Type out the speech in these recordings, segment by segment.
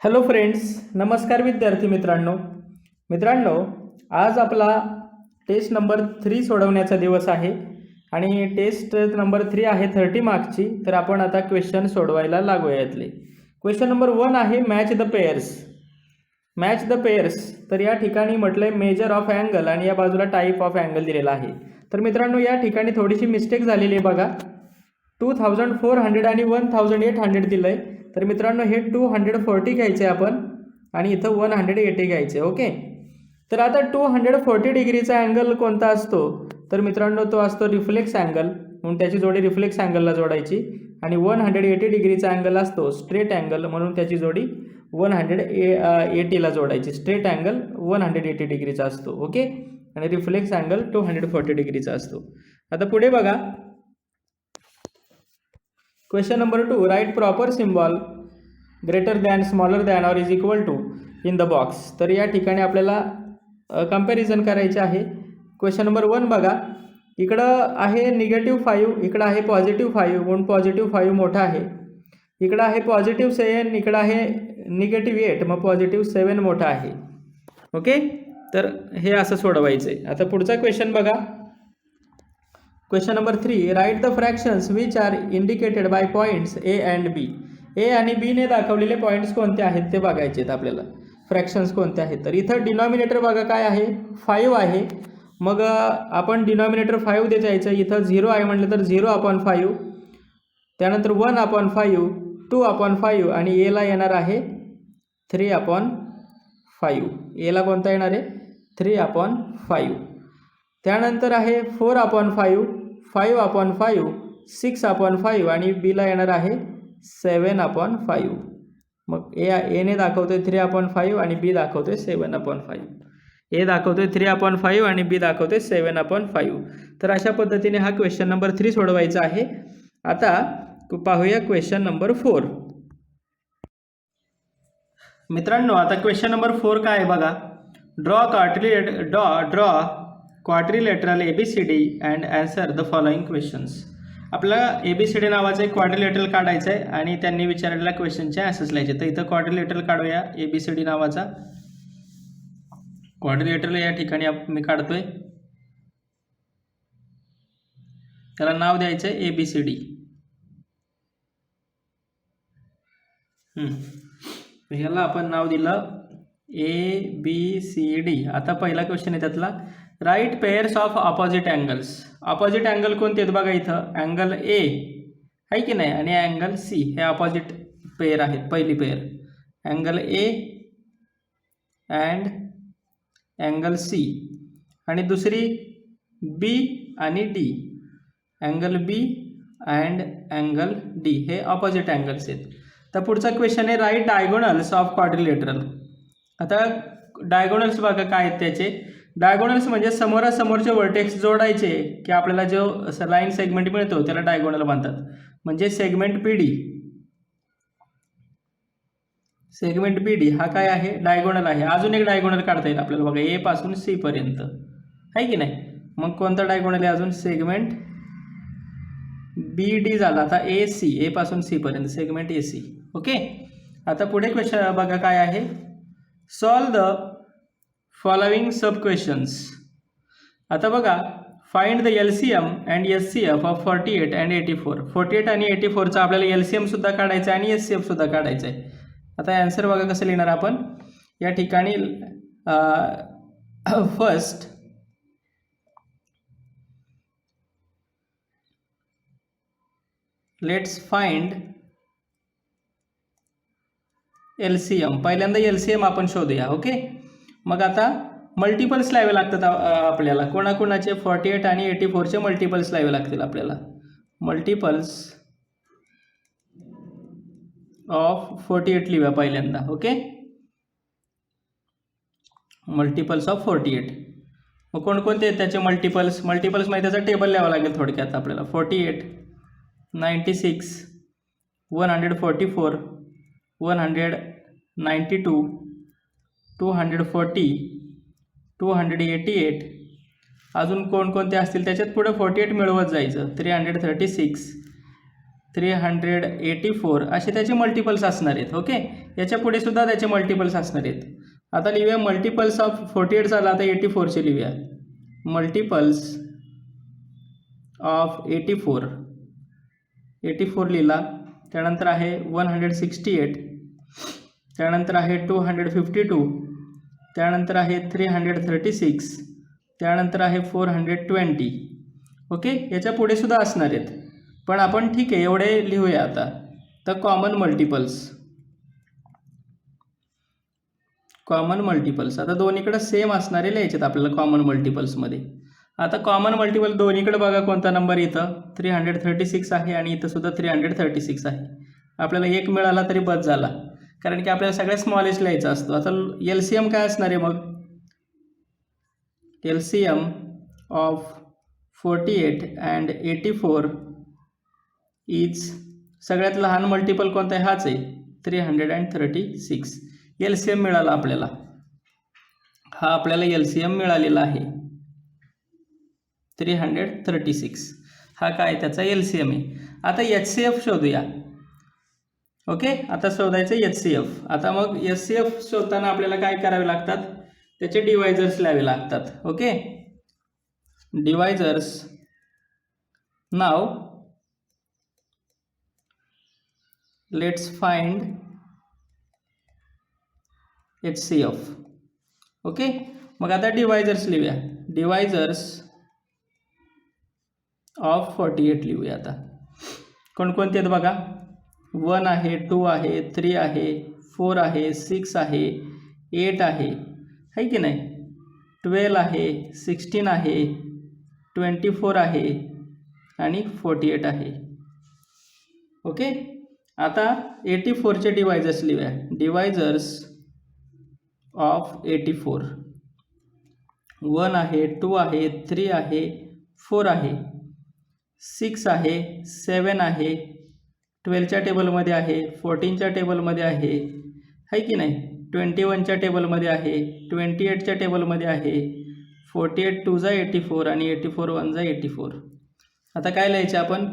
Hello friends, नमस्कार विद्यार्थी मित्रांनो, आज आपला टेस्ट नंबर 3 सोडवण्याचा दिवस आहे आणि टेस्ट नंबर 3 आहे 30 मार्क्सची. तर आपण आता क्वेश्चन सोडवायला लागूया. यातले क्वेश्चन नंबर 1 आहे मॅच द पेयर्स. तर या ठिकाणी म्हटलंय मेजर ऑफ अँगल आणि या बाजूला टाईप ऑफ अँगल दिलेला आहे. तर मित्रांनो, या ठिकाणी थोडीशी मिस्टेक झालेली आहे बघा. 2400 आणि 1800 दिलंय. तर मित्रांनो, हे 240 घ्यायचे आपण आणि इथं 180 घ्यायचे. ओके, तर आता 240 डिग्रीचा अँगल कोणता असतो? तर मित्रांनो, तो असतो रिफ्लेक्स अँगल, म्हणून त्याची जोडी रिफ्लेक्स अँगलला जोडायची. आणि 180 डिग्रीचा अँगल असतो स्ट्रेट अँगल, म्हणून त्याची जोडी 180ला जोडायची. स्ट्रेट अँगल 180 डिग्रीचा असतो. ओके, आणि रिफ्लेक्स अँगल 240 डिग्रीचा असतो. आता पुढे बघा, question number 2, write proper symbol greater than, smaller than or is equal to in the box. तर या ठिकाणी आपल्याला कंपॅरिझन करायचे आहे. क्वेश्चन नंबर 1 बघा, इकडं आहे -5, इकडं आहे +5, म्हणून +5 मोठा आहे. इकडं आहे +7, इकडं आहे -8, मग +7 मोठा आहे. ओके, तर हे असं सोडवायचं आहे. आता पुढचा क्वेश्चन बघा, question number 3, write the fractions which are indicated by points A and B. A आणि बी ने दाखवलेले पॉईंट्स कोणते आहेत ते बघायचे आहेत आपल्याला. फ्रॅक्शन्स कोणते आहेत? तर इथं डिनॉमिनेटर बघा काय आहे, 5 आहे. मग आपण डिनॉमिनेटर 5 देत जायचं. इथं 0 आहे म्हटलं तर 0/5, त्यानंतर 1/5, 2/5 आणि एला येणार आहे 3/5. एला कोणता येणार आहे? 3/5. त्यानंतर आहे 4/5, 5/5, 6/5 आणि बीला येणार आहे 7/5. मग एने दाखवतोय 3/5 आणि बी दाखवतोय 7/5. ए दाखवतोय 3/5 आणि बी दाखवतोय 7/5. तर अशा पद्धतीने हा क्वेश्चन नंबर 3 सोडवायचा आहे. आता पाहूया क्वेश्चन नंबर 4. मित्रांनो, आता क्वेश्चन नंबर 4 काय आहे बघा, draw quadrilateral ABCD and answer the following questions. आपल्याला ABCD नावाचं एक क्वाड्रिलेटरल काढायचं आहे आणि त्यांनी विचारलेल्या क्वेश्चनचे आन्सर्स लिहायचे. तर इथं क्वाड्रिलेटरल काढूया. ABCD नावाचा क्वाड्रिलेटरल या ठिकाणी मी काढतोय. त्याला नाव द्यायचं आहे ABCD. ह्याला आपण नाव दिलं ABCD. आता पहिला क्वेश्चन आहे त्यातला, write pairs of opposite angles. Opposite angle कोणते आहेत बघा. इथं अँगल ए आहे की नाही आणि अँगल सी, हे ऑपोजिट पेअर आहेत. पहिली pair angle A and angle C, आणि दुसरी बी आणि D, angle B and angle D, हे ऑपोजिट अँगल्स आहेत. तर पुढचा क्वेश्चन आहे, राईट डायगोनल्स ऑफ क्वाड्रिलेटरल. आता डायगोनल्स बघा काय आहेत त्याचे. डायगोनल्स म्हणजे समोरासमोरचे वर्टेक्स जोडायचे की आपल्याला जो लाईन सेगमेंट मिळतो त्याला डायगोनल म्हणतात. म्हणजे सेगमेंट BD हा काय आहे, डायगोनल आहे. अजून एक डायगोनल काढता येईल आपल्याला बघा, ए पासून सी पर्यंत आहे की नाही. मग कोणता डायगोनल आहे अजून, सेगमेंट BD झाला. आता AC, ए पासून सी पर्यंत सेगमेंट AC. ओके, आता पुढे क्वेश्चन बघा काय आहे, solve the following sub questions. आता बघा, find the LCM and SCF of 48 and 84. 48 आणि 84चा आपल्याला LCM सुद्धा काढायचा आहे आणि SCF सुद्धा काढायचा आहे. आता आन्सर बघा कसं लिहिणार आपण. या ठिकाणी फर्स्ट लेट्स फाइंड LCM. पहिल्यांदा LCM आपण शोधूया. ओके, मग आता मल्टिपल्स लावावे लागतात आपल्याला. कोणाकोणाचे, 48 आणि 84चे मल्टिपल्स लावावे लागतील आपल्याला. मल्टिपल्स ऑफ 48 लिहा पहिल्यांदा. Okay, multiples of 48. मग कोणकोणते आहेत त्याचे मल्टिपल्स माहिती, त्याचा टेबल लिहावं लागेल थोडक्यात आपल्याला. 48, 96, 144, 192, 240, 288. अजून कोणकोणते असतील त्याच्यात पुढे 48 मिळवत जायचं. 336, 384 असे त्याचे मल्टिपल्स असणार आहेत. ओके, याच्या पुढे सुद्धा त्याचे मल्टिपल्स असणार आहेत. आता लिहूया मल्टिपल्स ऑफ 48 झाला, आता 84चे लिहूया. मल्टिपल्स ऑफ 84 लिहिला. त्यानंतर आहे 168, त्यानंतर आहे 252, त्यानंतर आहे 336, त्यानंतर आहे 420. ओके, याच्या पुढे सुद्धा असणार आहेत, पण आपण ठीक आहे एवढे लिहूया. आता तर कॉमन मल्टिपल्स आता दोन्हीकडे सेम असणारे लिहायचे आपल्याला कॉमन मल्टिपल्समध्ये. आता कॉमन मल्टिपल दोन्हीकडे बघा कोणता नंबर इथं 336 आहे आणि इथं सुद्धा 336 आहे. आपल्याला एक मिळाला तरी बस झाला, कारण की आपल्याला सगळ्यात स्मॉलेस्ट लिहायचा असतो. आता LCM काय असणार आहे मग? LCM ऑफ 48 अँड 84 इज, सगळ्यात लहान मल्टिपल कोणता आहे? हाच आहे, 336. LCM मिळाला आपल्याला, हा आपल्याला LCM मिळालेला आहे 336. हा काय त्याचा LCM आहे. आता HCF शोधूया. ओके, आता शोधायचं HCF. आता मग HCF शोधताना आपल्याला काय करावे लागतात? त्याचे डिवायझर्स लिहावे लागतात. Okay, divisors. Now let's find HCF. Okay, मग आता डिवायझर्स लिहूया. डिवायझर्स ऑफ 48 लिहूया. आता कोणकोणते आहेत बघा? 1 आहे, 2 आहे, 3 आहे, 4 आहे, 6 आहे, 8 आहे की नाही, 12 आहे, 16 आहे, 24 आहे आणि 48 आहे. ओके, आता 84चे डिवायझर्स लिहूया. Divisors of 84. 1 आहे, 2 आहे, 3 आहे, 4 आहे, 6 आहे, 7 आहे, 12च्या टेबलमध्ये आहे, 14च्या टेबलमध्ये आहे की नाही, 21च्या टेबलमध्ये आहे, 28च्या टेबलमध्ये आहे, 48 2 जा 84 आणि 84 1 जा 84. आता काय लिहायचे आपण?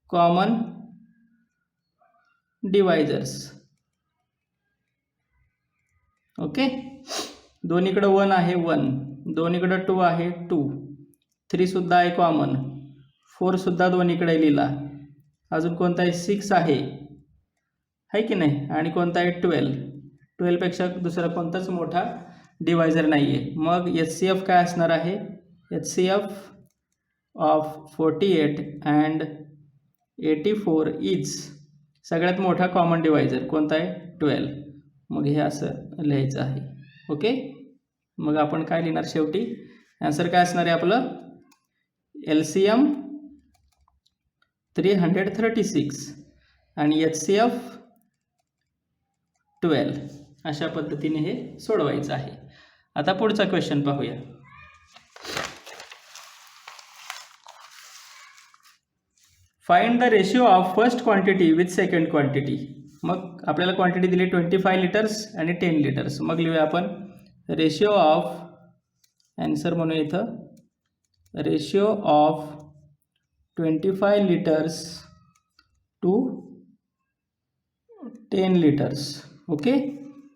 Common divisors. ओके, दोन्हीकडे 1 आहे 1, दोन्हीकडे 2 आहे 2, 3 सुद्धा आहे कॉमन, 4 सुद्धा दोन्हीकडे लिहिला. अजून कोणता आहे? 6 आहे की नाही, आणि कोणता आहे? 12 पेक्षा दुसरा कोणताच मोठा डिवायझर नाही आहे. मग HCF काय असणार आहे? HCF ऑफ 48 अँड 84 इज, सगळ्यात मोठा कॉमन डिवायझर कोणता आहे? 12. मग हे असं लिहायचं आहे. ओके, मग आपण काय लिहिणार शेवटी? आन्सर काय असणार आहे आपलं? LCM 336 आणि HCF 12. अशा पद्धतीने हे सोडवायचं आहे. आता पुढचा क्वेश्चन पाहूया. Find the ratio of first quantity with second quantity. मग आपल्याला क्वांटिटी दिली 25 लिटर्स आणि 10 लिटर्स. मग लिहूया आपण रेशिओ ऑफ, आन्सर म्हणू इथं, ratio of 25 litres to 10 litres. Okay,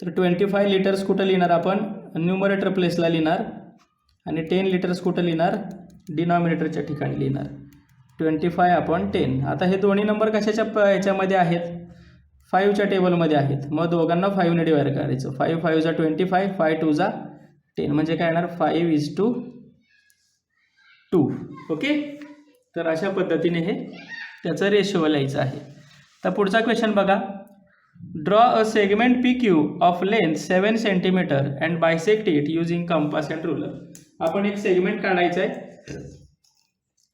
तर 25 लिटर्स कुठं लिहिणार आपण? न्यूमरेटर प्लेसला लिहिणार, आणि 10 लिटर्स कुठं लिहिणार? डिनॉमिनेटरच्या ठिकाणी लिहिणार. 25 अपॉन 10. आता हे दोन्ही नंबर कशाच्या याच्यामध्ये आहेत? 5च्या टेबलमध्ये आहेत. मग दोघांना 5ने डिवाइड करायचं. 5 5 जा 25, 5 2 जा 10, म्हणजे काय येणार? 5:2. ओके, तर अशा पद्धतीने हे त्याचं रेशिओ लिहायचं आहे. तर पुढचा क्वेश्चन बघा. Draw a segment PQ of length 7 centimetre and bisect it using compass and ruler. आपण एक सेगमेंट काढायचा आहे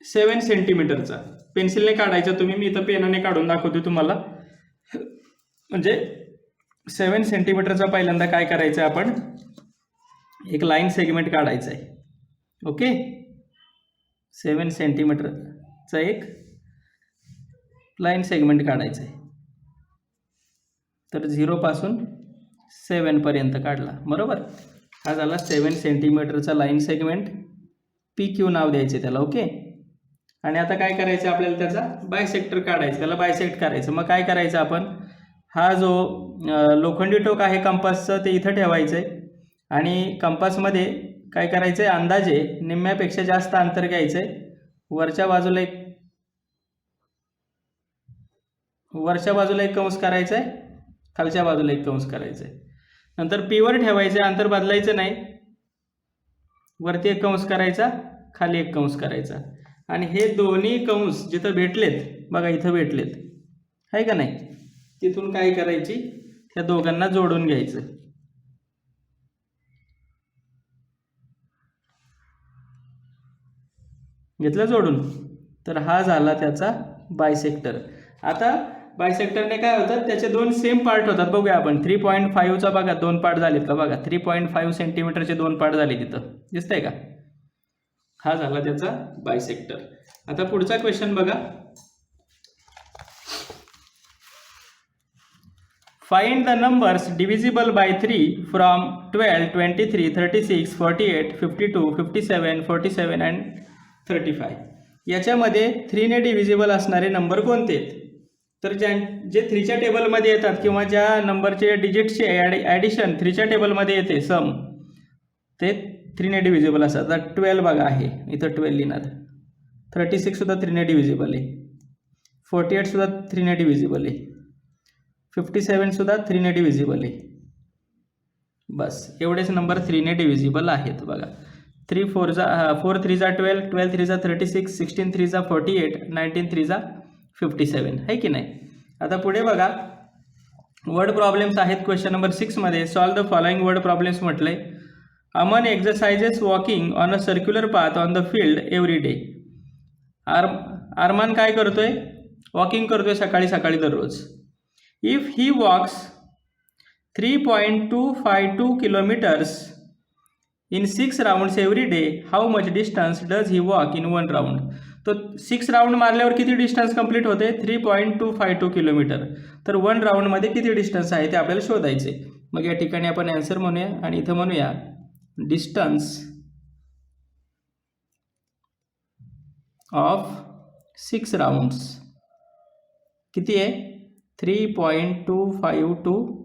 7 सेंटीमीटरचा. पेन्सिलने काढायचा तुम्ही, मी इथं पेनाने काढून दाखवतो तुम्हाला. म्हणजे 7 सेंटीमीटरचा पहिल्यांदा काय करायचं आहे? आपण एक लाईन सेगमेंट काढायचं आहे. ओके, 7 सेंटीमीटरचा एक लाईन सेगमेंट काढायचं आहे. तर 0 पासून 7 पर्यंत काढला, बरोबर. हा झाला 7 सेंटीमीटरचा लाईन सेगमेंट. PQ नाव द्यायचे त्याला. ओके, आणि आता काय करायचं आपल्याला, त्याचा बायसेक्टर काढायचं, त्याला बायसेक्ट करायचं. मग काय करायचं आपण, हा जो लोखंडी टोक आहे कंपासचं ते इथं ठेवायचं आहे आणि कंपासमध्ये काय करायचं आहे, अंदाजे निम्म्यापेक्षा जास्त अंतर घ्यायचं आहे. वरच्या बाजूला एक कंस करायचा आहे, खालच्या बाजूला एक कंस करायचा आहे. नंतर पीवर ठेवायचं आहे, अंतर बदलायचं नाही. वरती एक कंस करायचा, खाली एक कंस करायचा. आणि हे दोन्ही कंस जिथं भेटलेत बघा, इथं भेटलेत आहे का नाही, तिथून काय करायची, त्या दोघांना जोडून घ्यायचं. घेतलं जोडून, तर हा झाला त्याचा बायसेक्टर. आता बायसेक्टरने काय होतं, त्याचे दोन सेम पार्ट होतात. बघूया आपण 3.5चा बघा दोन पार्ट झालेत का, बघा 3.5 सेंटीमीटरचे दोन पार्ट झाले, तिथं दिसतंय का, हा झाला त्याचा बायसेक्टर. आता पुढचा क्वेश्चन बघा, find the numbers divisible by 3 from 12, 23, 36, 48, 52, 57, 47 and 35. याच्यामध्ये 3ने डिव्हिजिबल असणारे नंबर कोणते आहेत? तर जे 3च्या टेबलमध्ये येतात किंवा ज्या नंबरचे डिजिटचे ॲडिशन 3च्या टेबलमध्ये येते सम, ते 3ने डिव्हिजिबल असतात. आता 12 बघा आहे इथं 12 लिहिणार, 36 सुद्धा 3ने डिव्हिजिबल आहे, 48 सुद्धा 3ने डिव्हिजिबल आहे, 57 सुद्धा 3ने डिव्हिजिबल आहे. बस एवढेच नंबर 3ने डिव्हिजिबल आहेत बघा. 4 3 जा 12, 12 3 जा 36, 16 3 जा 48, 19 3 जा 57 आहे की नाही. आता पुढे बघा, वर्ड प्रॉब्लेम्स आहेत क्वेश्चन नंबर 6 मध्ये. Solve the following word problems म्हटले. Aman exercises walking on a circular path on the field every day. Arman काय करतोय, वॉकिंग करतोय सकाळी सकाळी दररोज. If he walks 3.252 kilometres in 6 rounds every day, how much distance does he walk in 1 round. तो 6 round मारल्यावर किती distance complete होते, 3.252 kilometre. तर 1 राउंडमध्ये किती डिस्टन्स आहे ते आपल्याला शोधायचे. मग या ठिकाणी आपण आन्सर म्हणूया आणि इथं म्हणूया डिस्टन्स ऑफ 6 राउंड्स किती आहे, 3.252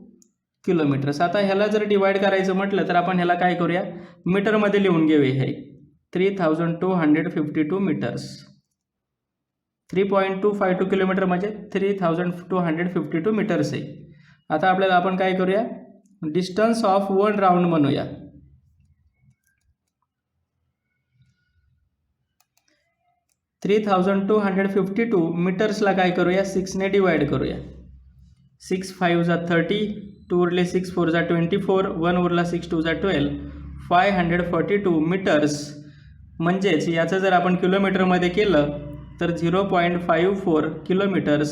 किलोमीटर्स. आता ह्याला जर डिवाइड करायचं म्हटलं तर आपण ह्याला काय करूया, मीटरमध्ये लिहून घेऊया. हे 3252 मीटर्स. 3.252 किलोमीटर म्हणजे 3252 मीटर्स आहे. आता आपल्याला आपण काय करूया, डिस्टन्स ऑफ 1 राउंड म्हणूया. थ्री 3252 मीटर्सला काय करूया, 6ने डिवाइड करूया. 6 5 जा 30, 2 उरले 6 4 जा 24, 1 उरला 6 2 जा 12, 542 मीटर्स. म्हणजेच याचं जर आपण किलोमीटरमध्ये केलं तर 0.54 किलोमीटर्स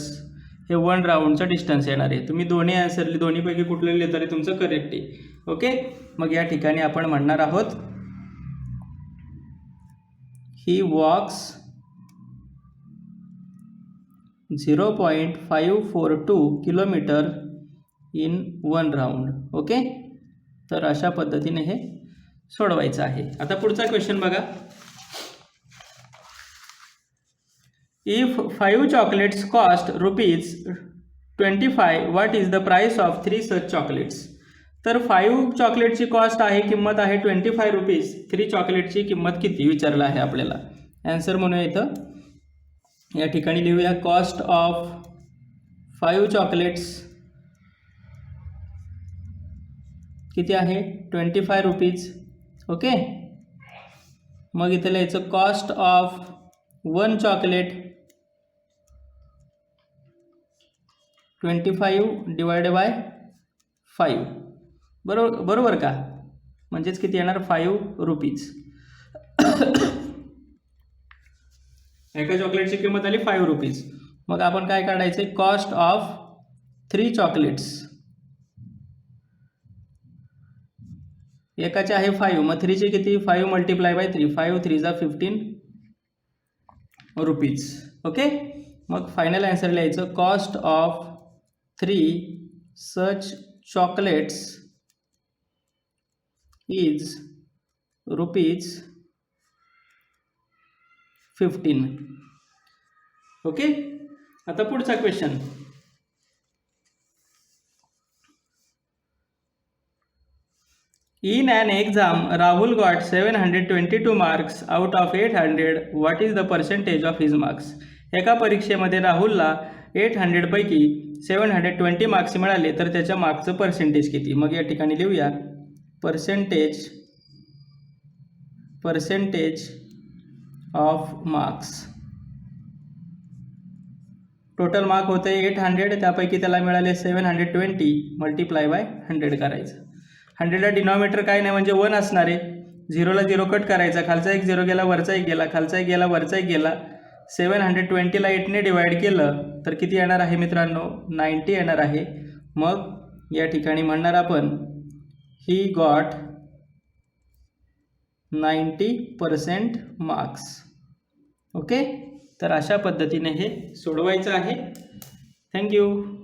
हे 1 राऊंडचं डिस्टन्स येणार आहे. तुम्ही दोन्ही आन्सर दोन्हीपैकी कुठलं लिहिलं तरी तुमचं करेक्ट आहे. ओके, मग या ठिकाणी आपण म्हणणार आहोत he walks 0.542 kilometre in 1 round. Okay, तर अशा पद्धतीने हे सोडवायचं आहे. आता पुढचा क्वेश्चन बघा. If 5 chocolates cost ₹25, what is the price of 3 such chocolates. तर 5 चॉकलेटची कॉस्ट आहे, किंमत आहे ₹25. 3 चॉकलेटची किंमत किती विचारलं आहे आपल्याला. आन्सर म्हणूया इथं या ठिकाणी लिहूया, कॉस्ट ऑफ 5 चॉकलेट्स किती आहे, ₹25. ओके, मग इथं लिहायचं cost of 1 chocolate 25 divided by 5. बरोबर का, म्हणजेच किती येणार, ₹5. एका चॉकलेटची किंमत आली ₹5. मग आपण काय काढायचे, कॉस्ट ऑफ 3 चॉकलेट्स. एकाचे आहे 5, मग 3चे किती, 5 मल्टिप्लाय बाय 3, 5 3 जा 15 रुपीज. ओके, मग फायनल आन्सर लिहायचं, cost of 3 such chocolates is ₹15. Okay, आता पुढचा question. In an exam, Rahul got 722 marks out of 800. What is the percentage of his marks? एका परीक्षेमध्ये राहुलला 800 पैकी 720 मार्क्स मिळाले, तर त्याच्या मार्क्सचं पर्सेंटेज किती? मग या ठिकाणी लिहूया percentage of marks. Total mark होते 800, त्यापैकी त्याला मिळाले 720 मल्टिप्लाय बाय 100 करायचं. 100ला डिनॉमिनेटर काय नाही म्हणजे 1 असणार आहे. 0ला 0 कट करायचा, खालचा एक 0 गेला, वरचा एक गेला, खालचा एक गेला, वरचा एक गेला. 720ला 8ने डिवाइड केलं तर किती येणार आहे मित्रांनो? 90 येणार आहे. मग या ठिकाणी म्हणणार आपण ही गॉट 90% मार्क्स. ओके, तर अशा पद्धतीने हे सोडवायचं आहे. थँक्यू.